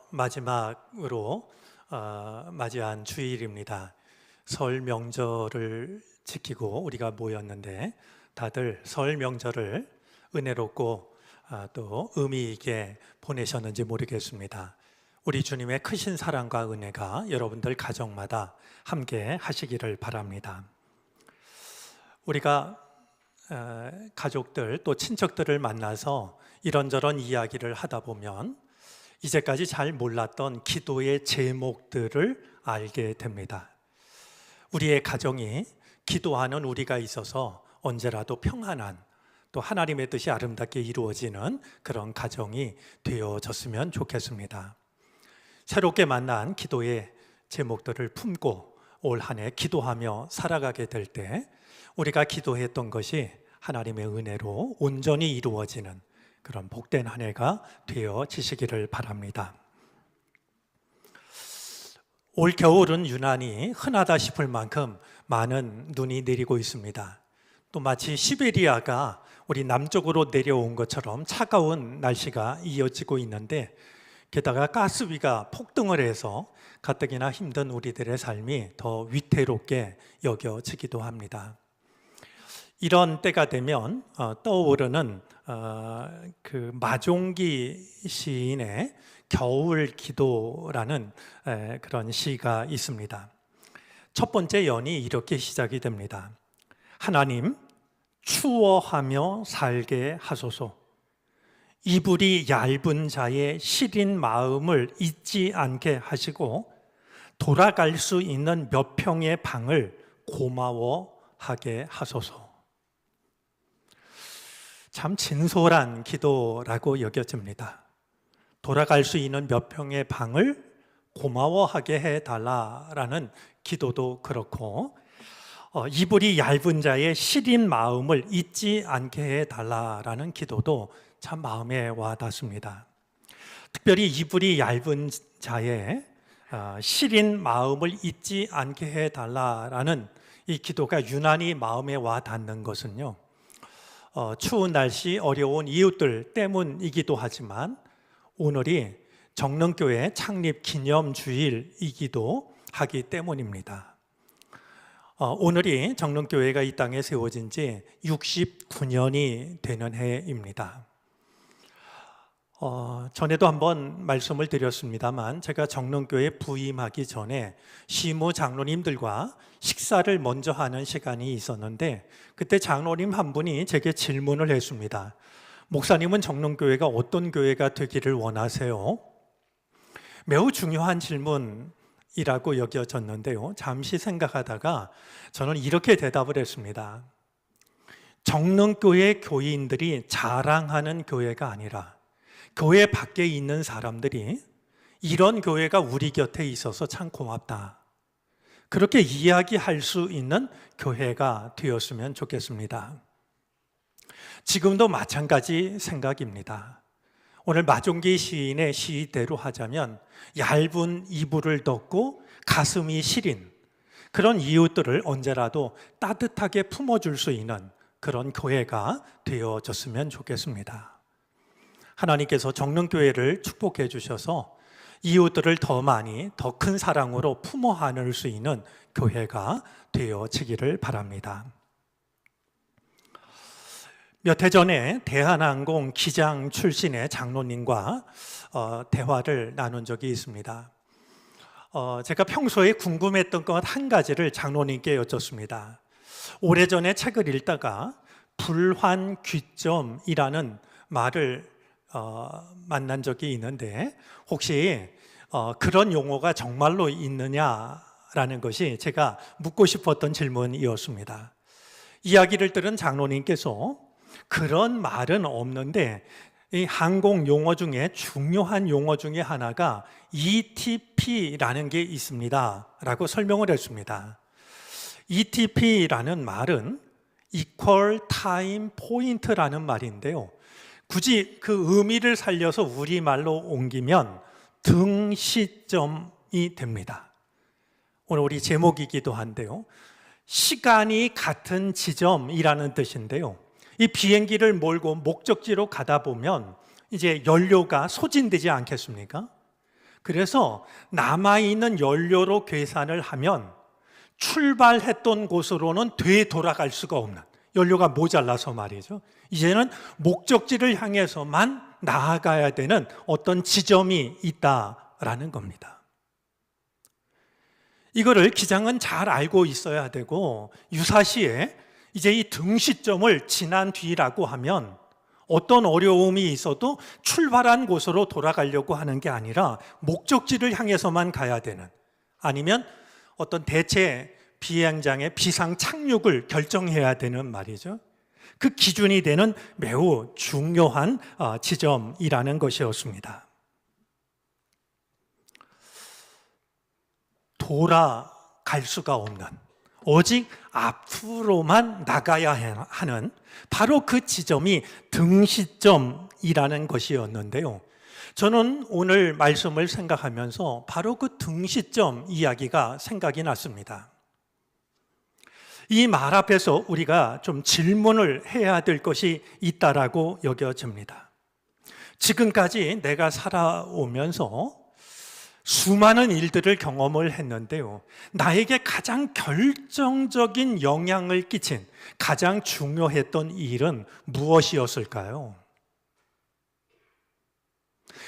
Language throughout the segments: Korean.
마지막으로 맞이한 주일입니다. 설 명절을 지키고 우리가 모였는데 다들 설 명절을 은혜롭고 또 의미 있게 보내셨는지 모르겠습니다. 우리 주님의 크신 사랑과 은혜가 여러분들 가정마다 함께 하시기를 바랍니다. 우리가 가족들 또 친척들을 만나서 이런저런 이야기를 하다 보면 이제까지 잘 몰랐던 기도의 제목들을 알게 됩니다. 우리의 가정이 기도하는 우리가 있어서 언제라도 평안한 또 하나님의 뜻이 아름답게 이루어지는 그런 가정이 되어졌으면 좋겠습니다. 새롭게 만난 기도의 제목들을 품고 올 한 해 기도하며 살아가게 될 때 우리가 기도했던 것이 하나님의 은혜로 온전히 이루어지는 그런 복된 한 해가 되어지시기를 바랍니다. 올 겨울은 유난히 흔하다 싶을 만큼 많은 눈이 내리고 있습니다. 또 마치 시베리아가 우리 남쪽으로 내려온 것처럼 차가운 날씨가 이어지고 있는데 게다가 가스비가 폭등을 해서 가뜩이나 힘든 우리들의 삶이 더 위태롭게 여겨지기도 합니다. 이런 때가 되면 떠오르는 그 마종기 시인의 겨울 기도라는 그런 시가 있습니다. 첫 번째 연이 이렇게 시작이 됩니다. 하나님, 추워하며 살게 하소서. 이불이 얇은 자의 시린 마음을 잊지 않게 하시고 돌아갈 수 있는 몇 평의 방을 고마워하게 하소서. 참 진솔한 기도라고 여겨집니다. 돌아갈 수 있는 몇 평의 방을 고마워하게 해달라라는 기도도 그렇고 이불이 얇은 자의 시린 마음을 잊지 않게 해달라라는 기도도 참 마음에 와닿습니다. 특별히 이불이 얇은 자의 시린 마음을 잊지 않게 해달라라는 이 기도가 유난히 마음에 와닿는 것은요, 추운 날씨, 어려운 이웃들 때문이기도 하지만 오늘이 정릉교회 창립 기념주일이기도 하기 때문입니다. 오늘이 정릉교회가 이 땅에 세워진 지 69년이 되는 해입니다. 전에도 한번 말씀을 드렸습니다만 제가 정릉교회에 부임하기 전에 시무 장로님들과 식사를 먼저 하는 시간이 있었는데 그때 장로님 한 분이 제게 질문을 했습니다. 목사님은 정릉교회가 어떤 교회가 되기를 원하세요? 매우 중요한 질문이라고 여겨졌는데요. 잠시 생각하다가 저는 이렇게 대답을 했습니다. 정릉교회 교인들이 자랑하는 교회가 아니라 교회 밖에 있는 사람들이 이런 교회가 우리 곁에 있어서 참 고맙다, 그렇게 이야기할 수 있는 교회가 되었으면 좋겠습니다. 지금도 마찬가지 생각입니다. 오늘 마종기 시인의 시대로 하자면 얇은 이불을 덮고 가슴이 시린 그런 이웃들을 언제라도 따뜻하게 품어줄 수 있는 그런 교회가 되어졌으면 좋겠습니다. 하나님께서 정릉교회를 축복해 주셔서 이웃들을 더 많이 더 큰 사랑으로 품어 안을 수 있는 교회가 되어지기를 바랍니다. 몇 해 전에 대한항공 기장 출신의 장로님과 대화를 나눈 적이 있습니다. 제가 평소에 궁금했던 것 한 가지를 장로님께 여쭙습니다. 오래전에 책을 읽다가 불환귀점이라는 말을 만난 적이 있는데 혹시 그런 용어가 정말로 있느냐라는 것이 제가 묻고 싶었던 질문이었습니다. 이야기를 들은 장로님께서 그런 말은 없는데 이 항공 용어 중에 중요한 용어 중에 하나가 ETP라는 게 있습니다 라고 설명을 했습니다. ETP라는 말은 Equal Time Point라는 말인데요, 굳이 그 의미를 살려서 우리말로 옮기면 등 시점이 됩니다. 오늘 우리 제목이기도 한데요, 시간이 같은 지점이라는 뜻인데요, 이 비행기를 몰고 목적지로 가다 보면 이제 연료가 소진되지 않겠습니까? 그래서 남아있는 연료로 계산을 하면 출발했던 곳으로는 되돌아갈 수가 없는, 연료가 모자라서 말이죠. 이제는 목적지를 향해서만 나아가야 되는 어떤 지점이 있다라는 겁니다. 이거를 기장은 잘 알고 있어야 되고, 유사시에 이제 이 등시점을 지난 뒤라고 하면 어떤 어려움이 있어도 출발한 곳으로 돌아가려고 하는 게 아니라 목적지를 향해서만 가야 되는, 아니면 어떤 대체 비행장의 비상 착륙을 결정해야 되는 말이죠. 그 기준이 되는 매우 중요한 지점이라는 것이었습니다. 돌아갈 수가 없는, 오직 앞으로만 나가야 하는 바로 그 지점이 등시점이라는 것이었는데요. 저는 오늘 말씀을 생각하면서 바로 그 등시점 이야기가 생각이 났습니다. 이 말 앞에서 우리가 좀 질문을 해야 될 것이 있다라고 여겨집니다. 지금까지 내가 살아오면서 수많은 일들을 경험을 했는데요, 나에게 가장 결정적인 영향을 끼친 가장 중요했던 일은 무엇이었을까요?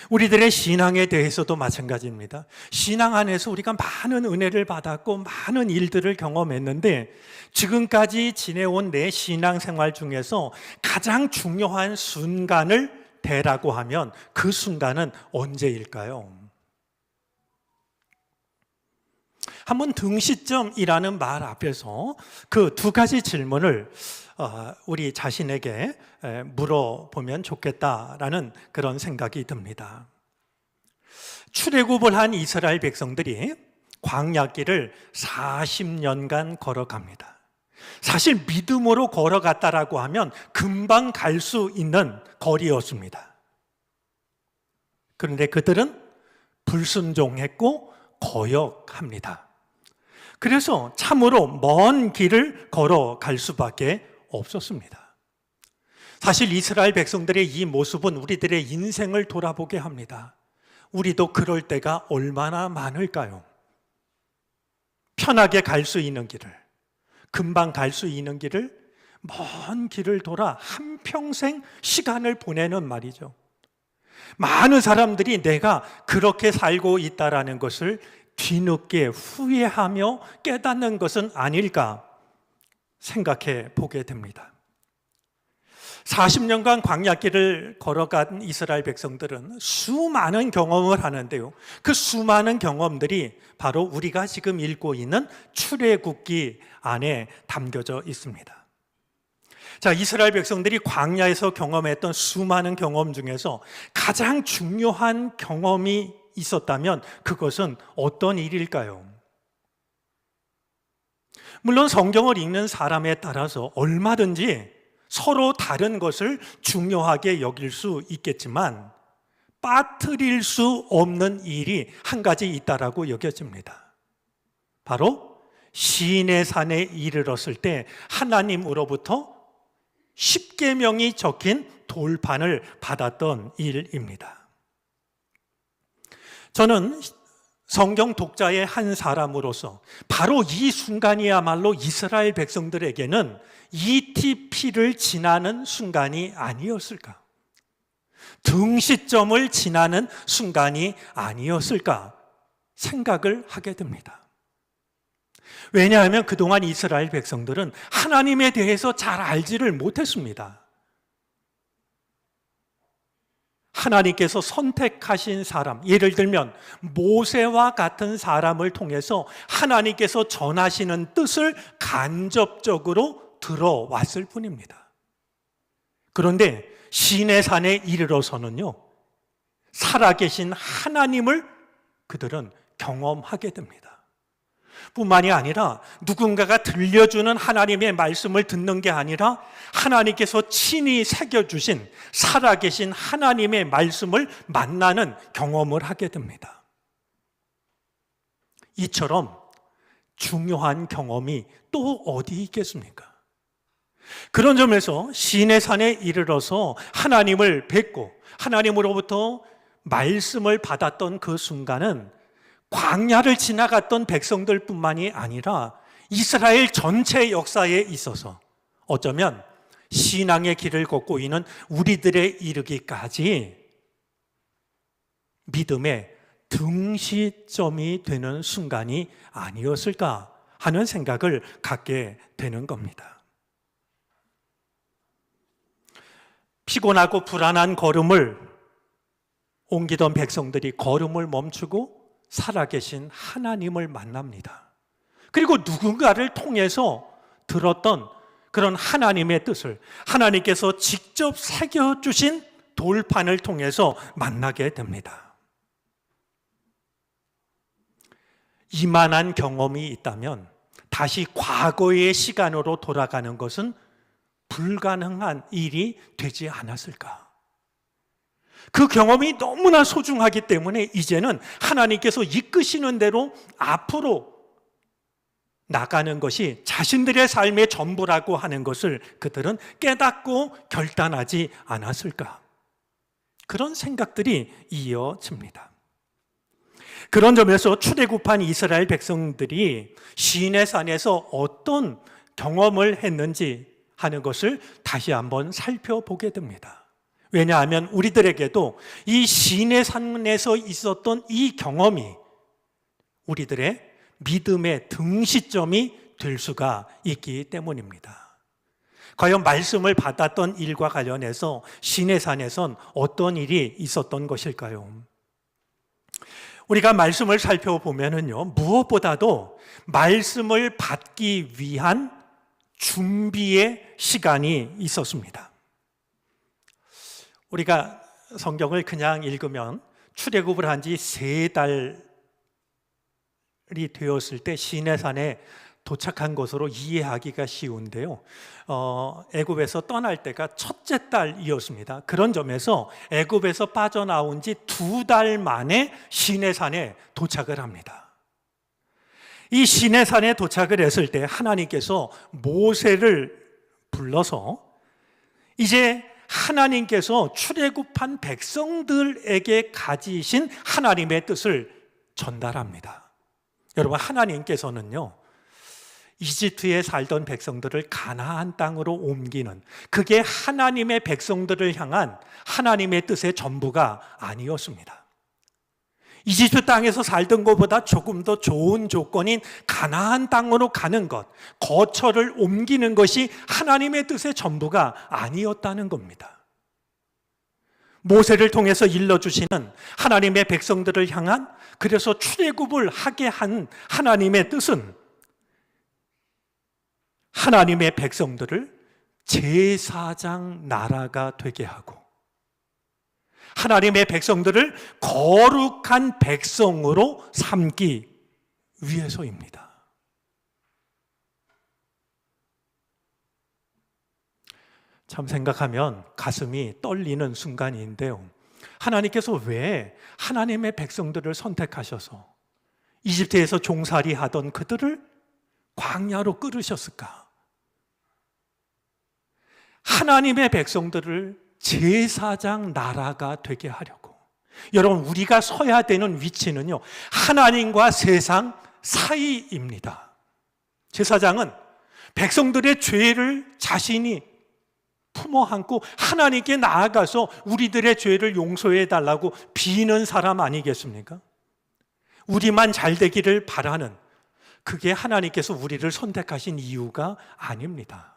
우리들의 신앙에 대해서도 마찬가지입니다. 신앙 안에서 우리가 많은 은혜를 받았고 많은 일들을 경험했는데, 지금까지 지내온 내 신앙생활 중에서 가장 중요한 순간을 대라고 하면 그 순간은 언제일까요? 한번 등시점이라는 말 앞에서 그 두 가지 질문을 우리 자신에게 물어보면 좋겠다라는 그런 생각이 듭니다. 출애굽을 한 이스라엘 백성들이 광야길을 40년간 걸어갑니다. 사실 믿음으로 걸어갔다라고 하면 금방 갈 수 있는 거리였습니다. 그런데 그들은 불순종했고 거역합니다. 그래서 참으로 먼 길을 걸어갈 수밖에 없었습니다. 사실 이스라엘 백성들의 이 모습은 우리들의 인생을 돌아보게 합니다. 우리도 그럴 때가 얼마나 많을까요? 편하게 갈 수 있는 길을, 금방 갈 수 있는 길을, 먼 길을 돌아 한평생 시간을 보내는 말이죠. 많은 사람들이 내가 그렇게 살고 있다라는 것을 뒤늦게 후회하며 깨닫는 것은 아닐까 생각해 보게 됩니다. 40년간 광야길을 걸어간 이스라엘 백성들은 수많은 경험을 하는데요, 그 수많은 경험들이 바로 우리가 지금 읽고 있는 출애굽기 안에 담겨져 있습니다. 자, 이스라엘 백성들이 광야에서 경험했던 수많은 경험 중에서 가장 중요한 경험이 있었다면 그것은 어떤 일일까요? 물론 성경을 읽는 사람에 따라서 얼마든지 서로 다른 것을 중요하게 여길 수 있겠지만 빠뜨릴 수 없는 일이 한 가지 있다라고 여겨집니다. 바로 시내산에 이르렀을 때 하나님으로부터 십계명이 적힌 돌판을 받았던 일입니다. 저는 성경 독자의 한 사람으로서 바로 이 순간이야말로 이스라엘 백성들에게는 ETP를 지나는 순간이 아니었을까? 등시점을 지나는 순간이 아니었을까 생각을 하게 됩니다. 왜냐하면 그동안 이스라엘 백성들은 하나님에 대해서 잘 알지를 못했습니다. 하나님께서 선택하신 사람, 예를 들면 모세와 같은 사람을 통해서 하나님께서 전하시는 뜻을 간접적으로 들어왔을 뿐입니다. 그런데 시내산에 이르러서는요, 살아계신 하나님을 그들은 경험하게 됩니다. 뿐만이 아니라 누군가가 들려주는 하나님의 말씀을 듣는 게 아니라 하나님께서 친히 새겨주신 살아계신 하나님의 말씀을 만나는 경험을 하게 됩니다. 이처럼 중요한 경험이 또 어디 있겠습니까? 그런 점에서 시내산에 이르러서 하나님을 뵙고 하나님으로부터 말씀을 받았던 그 순간은 광야를 지나갔던 백성들뿐만이 아니라 이스라엘 전체 역사에 있어서 어쩌면 신앙의 길을 걷고 있는 우리들에 이르기까지 믿음의 등시점이 되는 순간이 아니었을까 하는 생각을 갖게 되는 겁니다. 피곤하고 불안한 걸음을 옮기던 백성들이 걸음을 멈추고 살아계신 하나님을 만납니다. 그리고 누군가를 통해서 들었던 그런 하나님의 뜻을 하나님께서 직접 새겨주신 돌판을 통해서 만나게 됩니다. 이만한 경험이 있다면 다시 과거의 시간으로 돌아가는 것은 불가능한 일이 되지 않았을까? 그 경험이 너무나 소중하기 때문에 이제는 하나님께서 이끄시는 대로 앞으로 나가는 것이 자신들의 삶의 전부라고 하는 것을 그들은 깨닫고 결단하지 않았을까? 그런 생각들이 이어집니다. 그런 점에서 출애굽한 이스라엘 백성들이 시내산에서 어떤 경험을 했는지 하는 것을 다시 한번 살펴보게 됩니다. 왜냐하면 우리들에게도 이 시내산에서 있었던 이 경험이 우리들의 믿음의 등시점이 될 수가 있기 때문입니다. 과연 말씀을 받았던 일과 관련해서 시내산에선 어떤 일이 있었던 것일까요? 우리가 말씀을 살펴보면요, 무엇보다도 말씀을 받기 위한 준비의 시간이 있었습니다. 우리가 성경을 그냥 읽으면 출애굽을 한 지 3달이 되었을 때 시내산에 도착한 것으로 이해하기가 쉬운데요. 애굽에서 떠날 때가 첫째 달이었습니다. 그런 점에서 애굽에서 빠져나온 지 2달 만에 시내산에 도착을 합니다. 이 시내산에 도착을 했을 때 하나님께서 모세를 불러서 이제 하나님께서 출애굽한 백성들에게 가지신 하나님의 뜻을 전달합니다. 여러분, 하나님께서는요, 이집트에 살던 백성들을 가나안 땅으로 옮기는, 그게 하나님의 백성들을 향한 하나님의 뜻의 전부가 아니었습니다. 이집트 땅에서 살던 것보다 조금 더 좋은 조건인 가나안 땅으로 가는 것, 거처를 옮기는 것이 하나님의 뜻의 전부가 아니었다는 겁니다. 모세를 통해서 일러주시는 하나님의 백성들을 향한, 그래서 출애굽을 하게 한 하나님의 뜻은 하나님의 백성들을 제사장 나라가 되게 하고 하나님의 백성들을 거룩한 백성으로 삼기 위해서입니다. 참 생각하면 가슴이 떨리는 순간인데요. 하나님께서 왜 하나님의 백성들을 선택하셔서 이집트에서 종살이 하던 그들을 광야로 끌으셨을까? 하나님의 백성들을 제사장 나라가 되게 하려고. 여러분, 우리가 서야 되는 위치는요, 하나님과 세상 사이입니다. 제사장은 백성들의 죄를 자신이 품어 안고 하나님께 나아가서 우리들의 죄를 용서해 달라고 비는 사람 아니겠습니까? 우리만 잘 되기를 바라는, 그게 하나님께서 우리를 선택하신 이유가 아닙니다.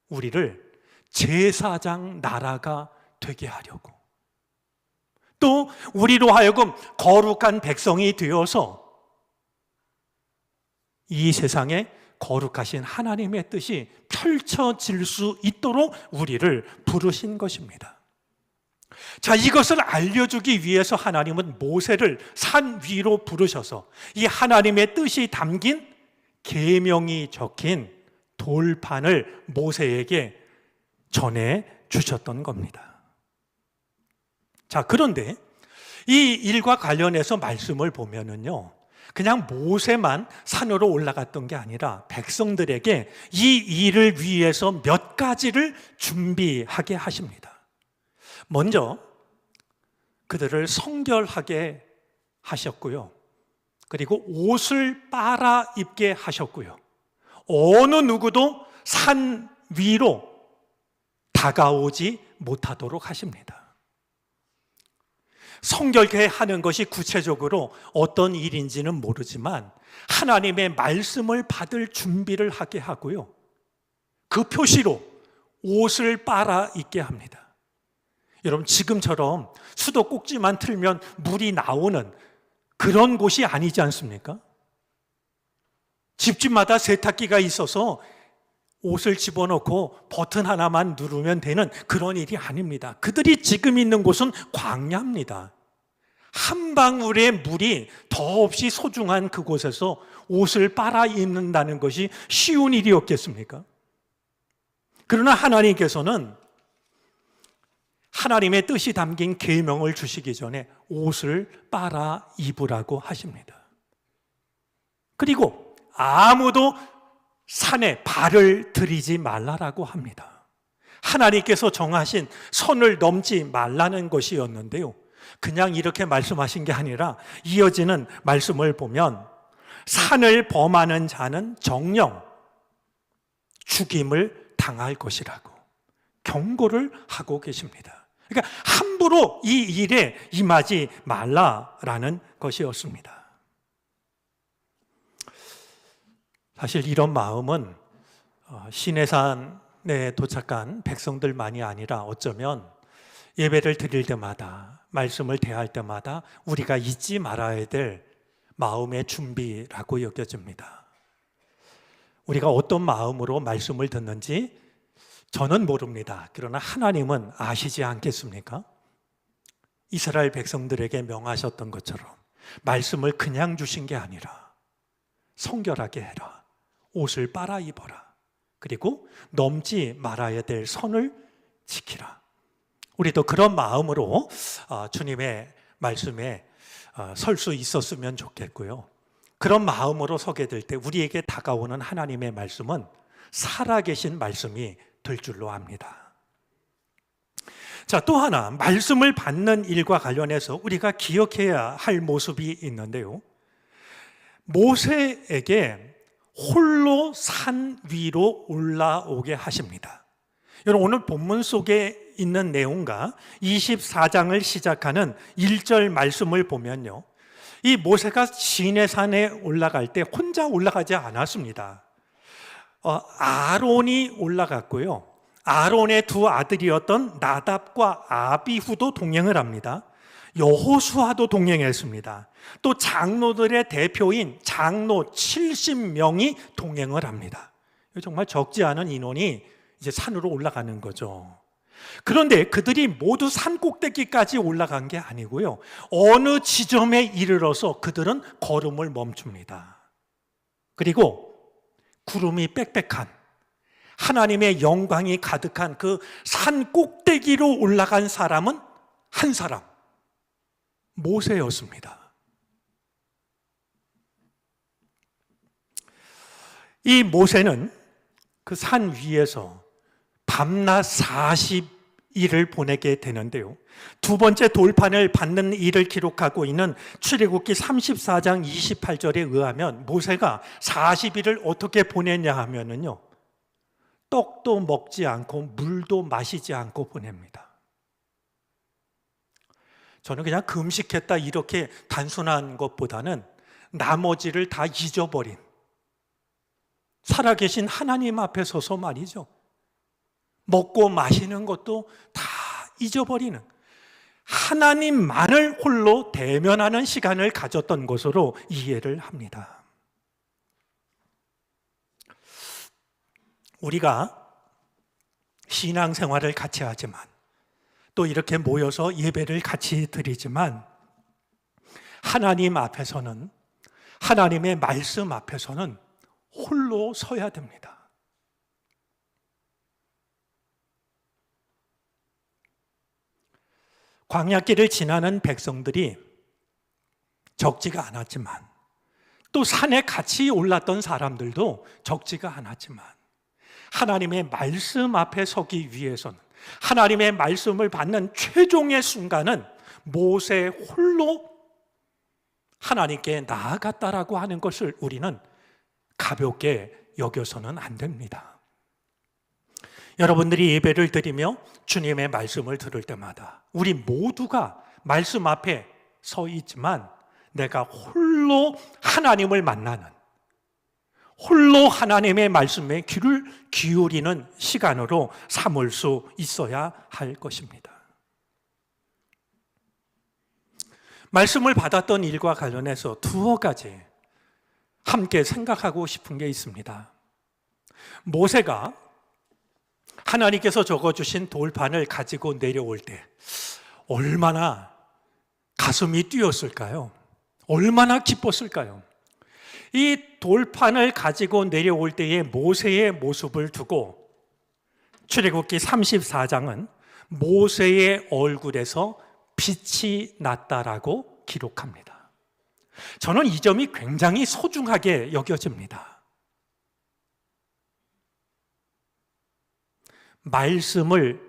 우리를 제사장 나라가 되게 하려고, 또 우리로 하여금 거룩한 백성이 되어서 이 세상에 거룩하신 하나님의 뜻이 펼쳐질 수 있도록 우리를 부르신 것입니다. 자, 이것을 알려주기 위해서 하나님은 모세를 산 위로 부르셔서 이 하나님의 뜻이 담긴 계명이 적힌 돌판을 모세에게 전해 주셨던 겁니다. 자, 그런데 이 일과 관련해서 말씀을 보면은요, 그냥 모세만 산으로 올라갔던 게 아니라 백성들에게 이 일을 위해서 몇 가지를 준비하게 하십니다. 먼저 그들을 성결하게 하셨고요. 그리고 옷을 빨아 입게 하셨고요. 어느 누구도 산 위로 다가오지 못하도록 하십니다. 성결케 하는 것이 구체적으로 어떤 일인지는 모르지만 하나님의 말씀을 받을 준비를 하게 하고요. 그 표시로 옷을 빨아 입게 합니다. 여러분, 지금처럼 수도 꼭지만 틀면 물이 나오는 그런 곳이 아니지 않습니까? 집집마다 세탁기가 있어서 옷을 집어넣고 버튼 하나만 누르면 되는 그런 일이 아닙니다. 그들이 지금 있는 곳은 광야입니다. 한 방울의 물이 더없이 소중한 그곳에서 옷을 빨아 입는다는 것이 쉬운 일이었겠습니까? 그러나 하나님께서는 하나님의 뜻이 담긴 계명을 주시기 전에 옷을 빨아 입으라고 하십니다. 그리고 아무도 산에 발을 들이지 말라라고 합니다. 하나님께서 정하신 선을 넘지 말라는 것이었는데요. 그냥 이렇게 말씀하신 게 아니라 이어지는 말씀을 보면 산을 범하는 자는 정령 죽임을 당할 것이라고 경고를 하고 계십니다. 그러니까 함부로 이 일에 임하지 말라라는 것이었습니다. 사실 이런 마음은 시내산에 도착한 백성들만이 아니라 어쩌면 예배를 드릴 때마다 말씀을 대할 때마다 우리가 잊지 말아야 될 마음의 준비라고 여겨집니다. 우리가 어떤 마음으로 말씀을 듣는지 저는 모릅니다. 그러나 하나님은 아시지 않겠습니까? 이스라엘 백성들에게 명하셨던 것처럼 말씀을 그냥 주신 게 아니라 성결하게 해라, 옷을 빨아 입어라, 그리고 넘지 말아야 될 선을 지키라. 우리도 그런 마음으로 주님의 말씀에 설 수 있었으면 좋겠고요. 그런 마음으로 서게 될 때 우리에게 다가오는 하나님의 말씀은 살아계신 말씀이 될 줄로 압니다. 자, 또 하나 말씀을 받는 일과 관련해서 우리가 기억해야 할 모습이 있는데요. 모세에게 홀로 산 위로 올라오게 하십니다. 여러분, 오늘 본문 속에 있는 내용과 24장을 시작하는 1절 말씀을 보면요, 이 모세가 시내산에 올라갈 때 혼자 올라가지 않았습니다. 아론이 올라갔고요, 아론의 두 아들이었던 나답과 아비후도 동행을 합니다. 여호수아도 동행했습니다. 또 장로들의 대표인 장로 70명이 동행을 합니다. 정말 적지 않은 인원이 이제 산으로 올라가는 거죠. 그런데 그들이 모두 산 꼭대기까지 올라간 게 아니고요, 어느 지점에 이르러서 그들은 걸음을 멈춥니다. 그리고 구름이 빽빽한 하나님의 영광이 가득한 그 산 꼭대기로 올라간 사람은 한 사람, 모세였습니다. 이 모세는 그 산 위에서 밤낮 40일을 보내게 되는데요, 두 번째 돌판을 받는 일을 기록하고 있는 출애굽기 34장 28절에 의하면 모세가 40일을 어떻게 보냈냐 하면은요, 떡도 먹지 않고 물도 마시지 않고 보냅니다. 저는 그냥 금식했다 이렇게 단순한 것보다는 나머지를 다 잊어버린, 살아계신 하나님 앞에 서서 말이죠, 먹고 마시는 것도 다 잊어버리는, 하나님만을 홀로 대면하는 시간을 가졌던 것으로 이해를 합니다. 우리가 신앙생활을 같이 하지만 또 이렇게 모여서 예배를 같이 드리지만 하나님 앞에서는, 하나님의 말씀 앞에서는 홀로 서야 됩니다. 광야길을 지나는 백성들이 적지가 않았지만, 또 산에 같이 올랐던 사람들도 적지가 않았지만, 하나님의 말씀 앞에 서기 위해서는, 하나님의 말씀을 받는 최종의 순간은 모세 홀로 하나님께 나아갔다라고 하는 것을 우리는 가볍게 여겨서는 안 됩니다. 여러분들이 예배를 드리며 주님의 말씀을 들을 때마다 우리 모두가 말씀 앞에 서 있지만 내가 홀로 하나님을 만나는, 홀로 하나님의 말씀에 귀를 기울이는 시간으로 삼을 수 있어야 할 것입니다. 말씀을 받았던 일과 관련해서 두어 가지 함께 생각하고 싶은 게 있습니다. 모세가 하나님께서 적어주신 돌판을 가지고 내려올 때 얼마나 가슴이 뛰었을까요? 얼마나 기뻤을까요? 이 돌판을 가지고 내려올 때의 모세의 모습을 두고 출애굽기 34장은 모세의 얼굴에서 빛이 났다라고 기록합니다. 저는 이 점이 굉장히 소중하게 여겨집니다. 말씀을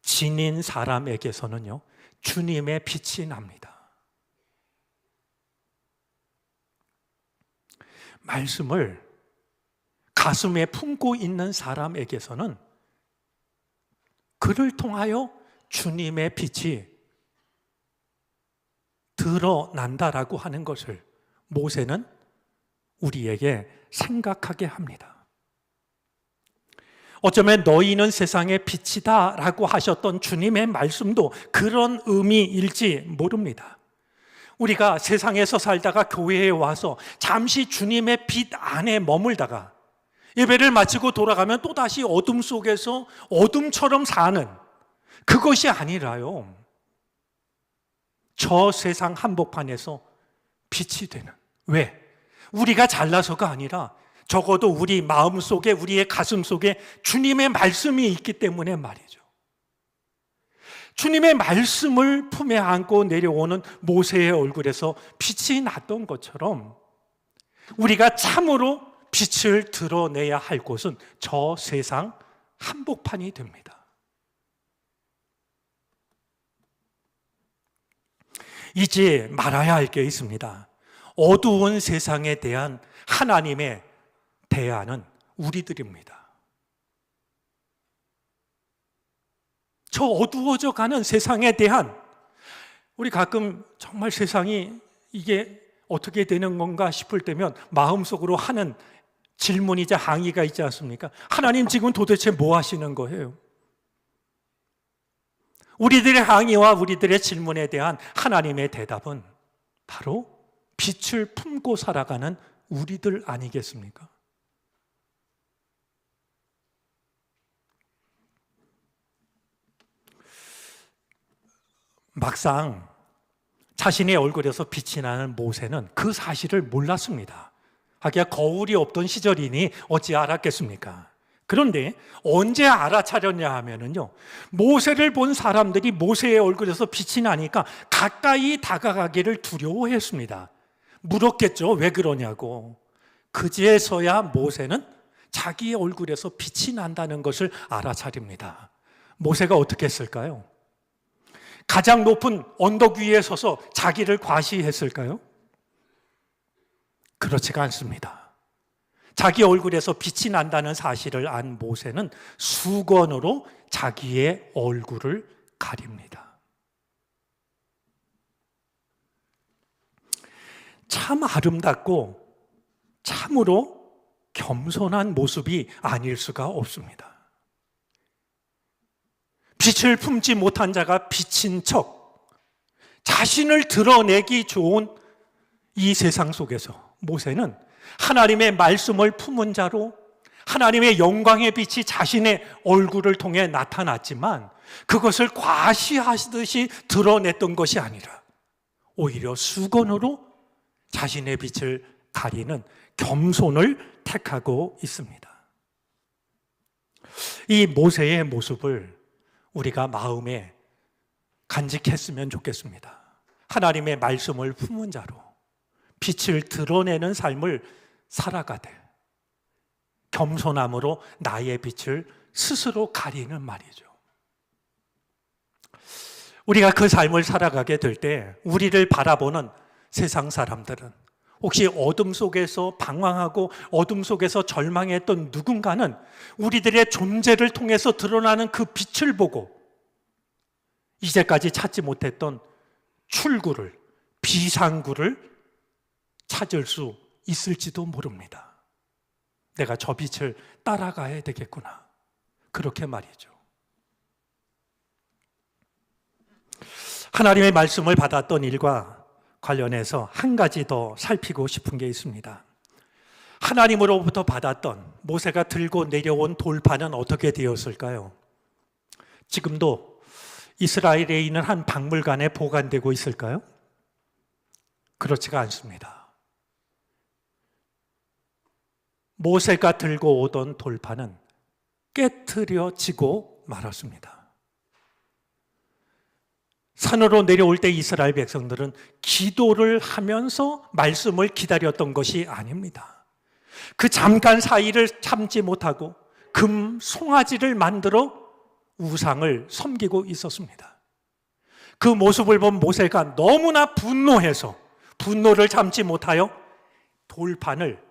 지닌 사람에게서는요, 주님의 빛이 납니다. 말씀을 가슴에 품고 있는 사람에게서는 그를 통하여 주님의 빛이 드러난다라고 하는 것을 모세는 우리에게 생각하게 합니다. 어쩌면 너희는 세상의 빛이다 라고 하셨던 주님의 말씀도 그런 의미일지 모릅니다. 우리가 세상에서 살다가 교회에 와서 잠시 주님의 빛 안에 머물다가 예배를 마치고 돌아가면 또다시 어둠 속에서 어둠처럼 사는, 그것이 아니라요, 저 세상 한복판에서 빛이 되는. 왜? 우리가 잘나서가 아니라 적어도 우리 마음속에, 우리의 가슴 속에 주님의 말씀이 있기 때문에 말이죠. 주님의 말씀을 품에 안고 내려오는 모세의 얼굴에서 빛이 났던 것처럼 우리가 참으로 빛을 드러내야 할 곳은 저 세상 한복판이 됩니다. 잊지 말아야 할 게 있습니다. 어두운 세상에 대한 하나님의 대안은 우리들입니다. 저 어두워져 가는 세상에 대한, 우리 가끔 정말 세상이 이게 어떻게 되는 건가 싶을 때면 마음속으로 하는 질문이자 항의가 있지 않습니까? 하나님 지금 도대체 뭐 하시는 거예요? 우리들의 항의와 우리들의 질문에 대한 하나님의 대답은 바로 빛을 품고 살아가는 우리들 아니겠습니까? 막상 자신의 얼굴에서 빛이 나는 모세는 그 사실을 몰랐습니다. 하기야 거울이 없던 시절이니 어찌 알았겠습니까? 그런데 언제 알아차렸냐 하면은요, 모세를 본 사람들이 모세의 얼굴에서 빛이 나니까 가까이 다가가기를 두려워했습니다. 물었겠죠, 왜 그러냐고. 그제서야 모세는 자기의 얼굴에서 빛이 난다는 것을 알아차립니다. 모세가 어떻게 했을까요? 가장 높은 언덕 위에 서서 자기를 과시했을까요? 그렇지가 않습니다. 자기 얼굴에서 빛이 난다는 사실을 안 모세는 수건으로 자기의 얼굴을 가립니다. 참 아름답고 참으로 겸손한 모습이 아닐 수가 없습니다. 빛을 품지 못한 자가 비친 척 자신을 드러내기 좋은 이 세상 속에서 모세는 하나님의 말씀을 품은 자로 하나님의 영광의 빛이 자신의 얼굴을 통해 나타났지만 그것을 과시하듯이 드러냈던 것이 아니라 오히려 수건으로 자신의 빛을 가리는 겸손을 택하고 있습니다. 이 모세의 모습을 우리가 마음에 간직했으면 좋겠습니다. 하나님의 말씀을 품은 자로 빛을 드러내는 삶을 살아가되 겸손함으로 나의 빛을 스스로 가리는 말이죠. 우리가 그 삶을 살아가게 될 때 우리를 바라보는 세상 사람들은 혹시 어둠 속에서 방황하고 어둠 속에서 절망했던 누군가는 우리들의 존재를 통해서 드러나는 그 빛을 보고 이제까지 찾지 못했던 출구를, 비상구를 찾을 수 있을지도 모릅니다. 내가 저 빛을 따라가야 되겠구나. 그렇게 말이죠. 하나님의 말씀을 받았던 일과 관련해서 한 가지 더 살피고 싶은 게 있습니다. 하나님으로부터 받았던 모세가 들고 내려온 돌판은 어떻게 되었을까요? 지금도 이스라엘에 있는 한 박물관에 보관되고 있을까요? 그렇지가 않습니다. 모세가 들고 오던 돌판은 깨트려지고 말았습니다. 산으로 내려올 때 이스라엘 백성들은 기도를 하면서 말씀을 기다렸던 것이 아닙니다. 그 잠깐 사이를 참지 못하고 금 송아지를 만들어 우상을 섬기고 있었습니다. 그 모습을 본 모세가 너무나 분노해서 분노를 참지 못하여 돌판을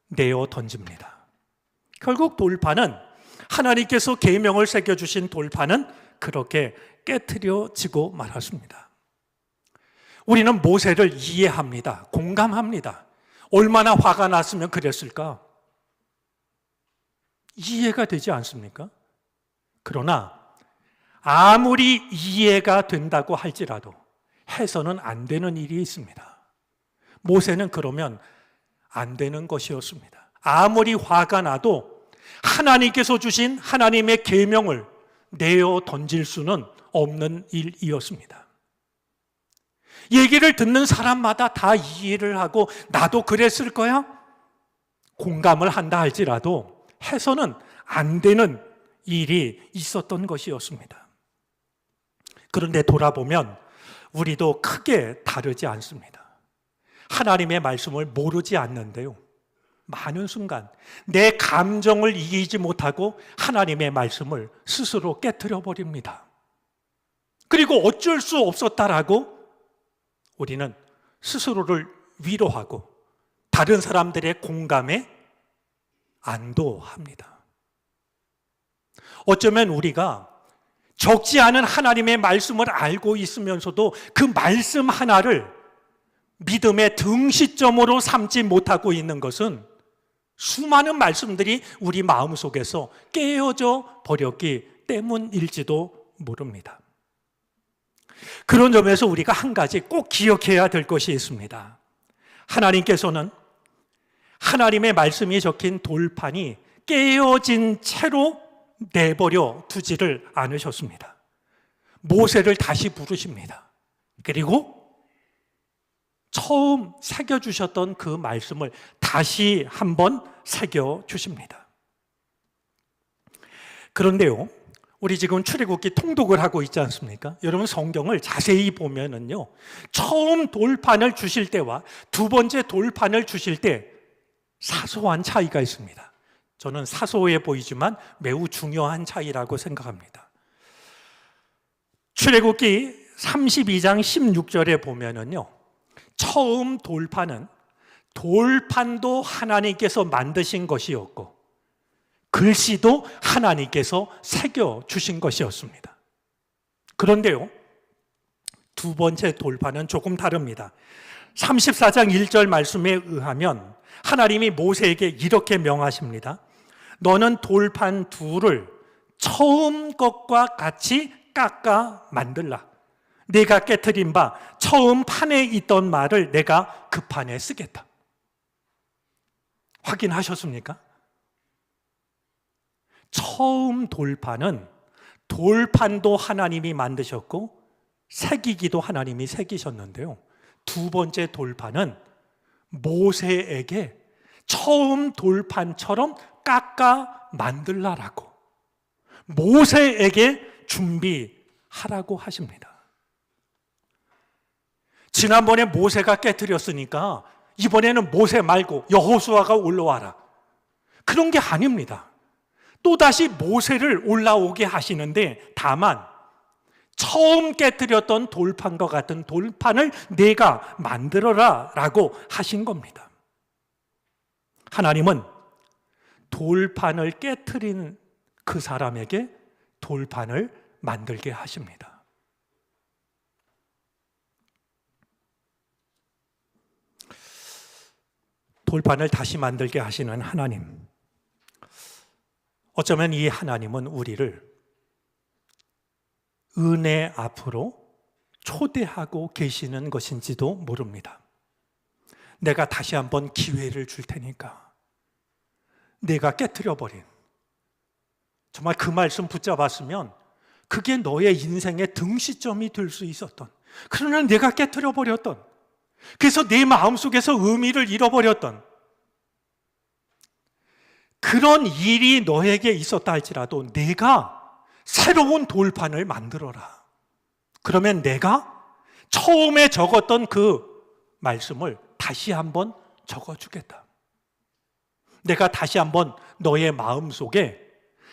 내어 던집니다. 결국 돌판은 하나님께서 계명을 새겨주신 돌판은 그렇게 깨트려지고 말았습니다. 우리는 모세를 이해합니다. 공감합니다. 얼마나 화가 났으면 그랬을까? 이해가 되지 않습니까? 그러나 아무리 이해가 된다고 할지라도 해서는 안 되는 일이 있습니다. 모세는 그러면 안 되는 것이었습니다. 아무리 화가 나도 하나님께서 주신 하나님의 계명을 내어 던질 수는 없는 일이었습니다. 얘기를 듣는 사람마다 다 이해를 하고 나도 그랬을 거야? 공감을 한다 할지라도 해서는 안 되는 일이 있었던 것이었습니다. 그런데 돌아보면 우리도 크게 다르지 않습니다. 하나님의 말씀을 모르지 않는데요, 많은 순간 내 감정을 이기지 못하고 하나님의 말씀을 스스로 깨트려 버립니다. 그리고 어쩔 수 없었다라고 우리는 스스로를 위로하고 다른 사람들의 공감에 안도합니다. 어쩌면 우리가 적지 않은 하나님의 말씀을 알고 있으면서도 그 말씀 하나를 믿음의 등시점으로 삼지 못하고 있는 것은 수많은 말씀들이 우리 마음속에서 깨어져 버렸기 때문일지도 모릅니다. 그런 점에서 우리가 한 가지 꼭 기억해야 될 것이 있습니다. 하나님께서는 하나님의 말씀이 적힌 돌판이 깨어진 채로 내버려 두지를 않으셨습니다. 모세를 다시 부르십니다. 그리고 처음 새겨주셨던 그 말씀을 다시 한번 새겨주십니다. 그런데요, 우리 지금 출애굽기 통독을 하고 있지 않습니까? 여러분 성경을 자세히 보면은요, 처음 돌판을 주실 때와 두 번째 돌판을 주실 때 사소한 차이가 있습니다. 저는 사소해 보이지만 매우 중요한 차이라고 생각합니다. 출애굽기 32장 16절에 보면은요, 처음 돌판은 돌판도 하나님께서 만드신 것이었고 글씨도 하나님께서 새겨주신 것이었습니다. 그런데요, 두 번째 돌판은 조금 다릅니다. 34장 1절 말씀에 의하면 하나님이 모세에게 이렇게 명하십니다. 너는 돌판 둘을 처음 것과 같이 깎아 만들라. 네가 깨트린 바 처음 판에 있던 말을 내가 그 판에 쓰겠다. 확인하셨습니까? 처음 돌판은 돌판도 하나님이 만드셨고 새기기도 하나님이 새기셨는데요, 두 번째 돌판은 모세에게 처음 돌판처럼 깎아 만들라라고 모세에게 준비하라고 하십니다. 지난번에 모세가 깨트렸으니까 이번에는 모세 말고 여호수아가 올라와라, 그런 게 아닙니다. 또다시 모세를 올라오게 하시는데 다만 처음 깨뜨렸던 돌판과 같은 돌판을 내가 만들어라 라고 하신 겁니다. 하나님은 돌판을 깨뜨린 그 사람에게 돌판을 만들게 하십니다. 돌판을 다시 만들게 하시는 하나님. 어쩌면 이 하나님은 우리를 은혜 앞으로 초대하고 계시는 것인지도 모릅니다. 내가 다시 한번 기회를 줄 테니까 내가 깨트려버린, 정말 그 말씀 붙잡았으면 그게 너의 인생의 등시점이 될 수 있었던, 그러나 내가 깨트려버렸던, 그래서 내 마음속에서 의미를 잃어버렸던 그런 일이 너에게 있었다 할지라도 내가 새로운 돌판을 만들어라. 그러면 내가 처음에 적었던 그 말씀을 다시 한번 적어주겠다. 내가 다시 한번 너의 마음속에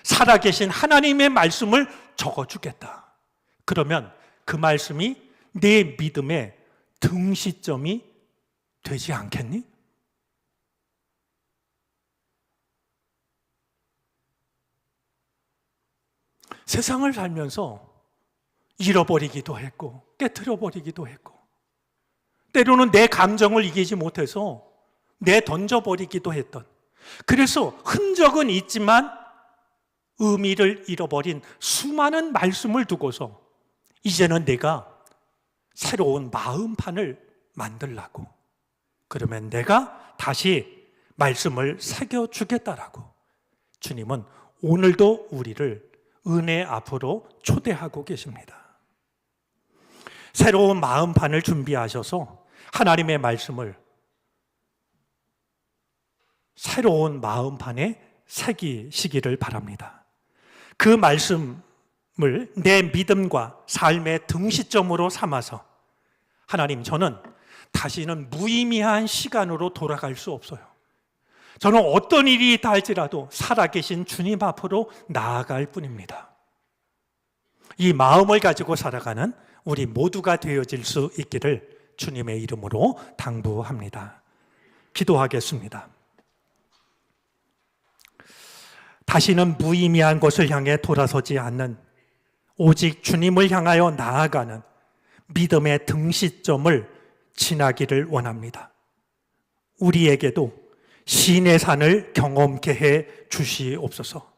살아계신 하나님의 말씀을 적어주겠다. 그러면 그 말씀이 내 믿음의 등시점이 되지 않겠니? 세상을 살면서 잃어버리기도 했고 깨트려버리기도 했고 때로는 내 감정을 이기지 못해서 내던져버리기도 했던, 그래서 흔적은 있지만 의미를 잃어버린 수많은 말씀을 두고서 이제는 내가 새로운 마음판을 만들라고, 그러면 내가 다시 말씀을 새겨주겠다라고 주님은 오늘도 우리를 은혜 앞으로 초대하고 계십니다. 새로운 마음판을 준비하셔서 하나님의 말씀을 새로운 마음판에 새기시기를 바랍니다. 그 말씀을 내 믿음과 삶의 등시점으로 삼아서 하나님, 저는 다시는 무의미한 시간으로 돌아갈 수 없어요. 저는 어떤 일이 있다 할지라도 살아계신 주님 앞으로 나아갈 뿐입니다. 이 마음을 가지고 살아가는 우리 모두가 되어질 수 있기를 주님의 이름으로 당부합니다. 기도하겠습니다. 다시는 무의미한 것을 향해 돌아서지 않는, 오직 주님을 향하여 나아가는 믿음의 등시점을 지나기를 원합니다. 우리에게도 신의 산을 경험케 해 주시옵소서.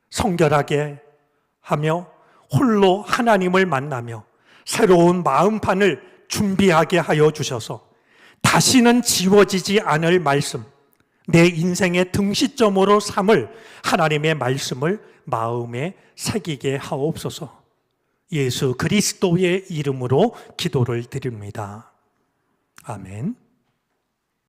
성결하게 하며 홀로 하나님을 만나며 새로운 마음판을 준비하게 하여 주셔서 다시는 지워지지 않을 말씀, 내 인생의 등시점으로 삼을 하나님의 말씀을 마음에 새기게 하옵소서. 예수 그리스도의 이름으로 기도를 드립니다. 아멘.